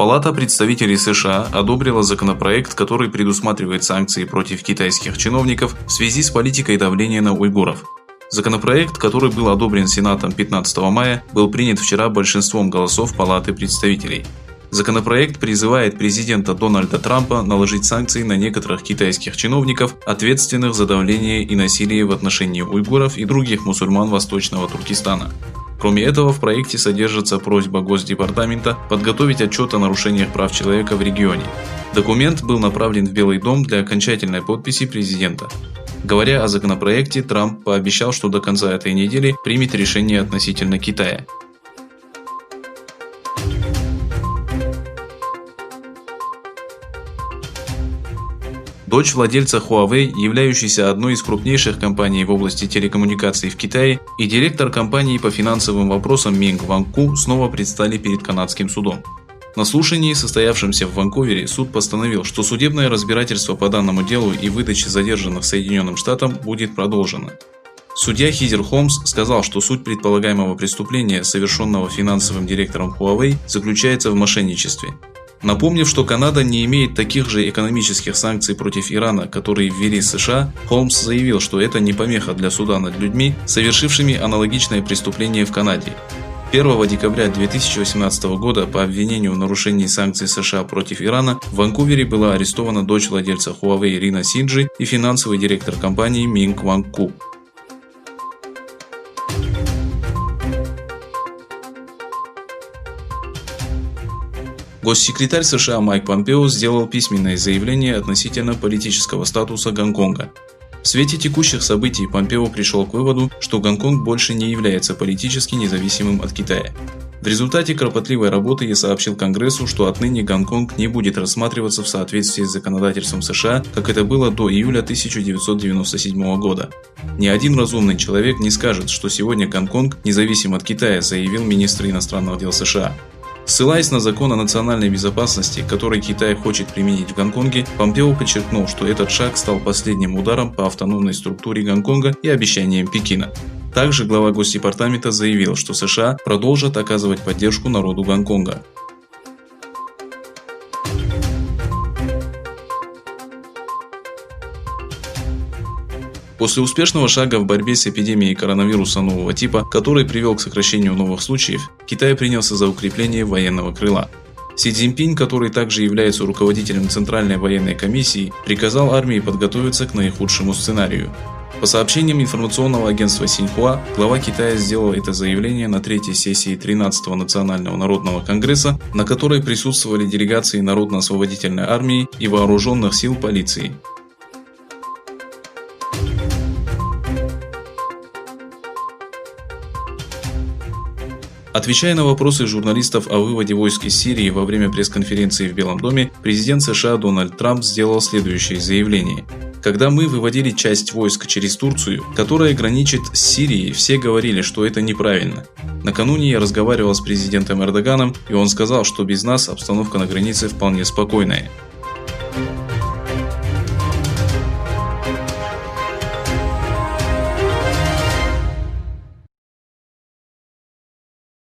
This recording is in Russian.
Палата представителей США одобрила законопроект, который предусматривает санкции против китайских чиновников в связи с политикой давления на уйгуров. Законопроект, который был одобрен Сенатом 15 мая, был принят вчера большинством голосов Палаты представителей. Законопроект призывает президента Дональда Трампа наложить санкции на некоторых китайских чиновников, ответственных за давление и насилие в отношении уйгуров и других мусульман Восточного Туркестана. Кроме этого, в проекте содержится просьба Госдепартамента подготовить отчет о нарушениях прав человека в регионе. Документ был направлен в Белый дом для окончательной подписи президента. Говоря о законопроекте, Трамп пообещал, что до конца этой недели примет решение относительно Китая. Дочь владельца Huawei, являющейся одной из крупнейших компаний в области телекоммуникаций в Китае, и директор компании по финансовым вопросам Минг Ван Ку снова предстали перед канадским судом. На слушании, состоявшемся в Ванкувере, суд постановил, что судебное разбирательство по данному делу и выдача задержанных Соединенным Штатам будет продолжено. Судья Хизер Холмс сказал, что суть предполагаемого преступления, совершенного финансовым директором Huawei, заключается в мошенничестве. Напомнив, что Канада не имеет таких же экономических санкций против Ирана, которые ввели США, Холмс заявил, что это не помеха для суда над людьми, совершившими аналогичное преступление в Канаде. 1 декабря 2018 года по обвинению в нарушении санкций США против Ирана в Ванкувере была арестована дочь владельца Huawei Рина Синджи и финансовый директор компании Минг Ван Ку. Госсекретарь США Майк Помпео сделал письменное заявление относительно политического статуса Гонконга. В свете текущих событий Помпео пришел к выводу, что Гонконг больше не является политически независимым от Китая. В результате кропотливой работы я сообщил Конгрессу, что отныне Гонконг не будет рассматриваться в соответствии с законодательством США, как это было до июля 1997 года. Ни один разумный человек не скажет, что сегодня Гонконг независим от Китая, заявил министр иностранных дел США. Ссылаясь на закон о национальной безопасности, который Китай хочет применить в Гонконге, Помпео подчеркнул, что этот шаг стал последним ударом по автономной структуре Гонконга и обещаниям Пекина. Также глава Госдепартамента заявил, что США продолжат оказывать поддержку народу Гонконга. После успешного шага в борьбе с эпидемией коронавируса нового типа, который привел к сокращению новых случаев, Китай принялся за укрепление военного крыла. Си Цзиньпинь, который также является руководителем Центральной военной комиссии, приказал армии подготовиться к наихудшему сценарию. По сообщениям информационного агентства Синьхуа, глава Китая сделал это заявление на третьей сессии 13-го Национального народного конгресса, на которой присутствовали делегации Народно-освободительной армии и вооруженных сил полиции. Отвечая на вопросы журналистов о выводе войск из Сирии во время пресс-конференции в Белом доме, президент США Дональд Трамп сделал следующее заявление. Когда мы выводили часть войск через Турцию, которая граничит с Сирией, все говорили, что это неправильно. Накануне я разговаривал с президентом Эрдоганом, и он сказал, что без нас обстановка на границе вполне спокойная.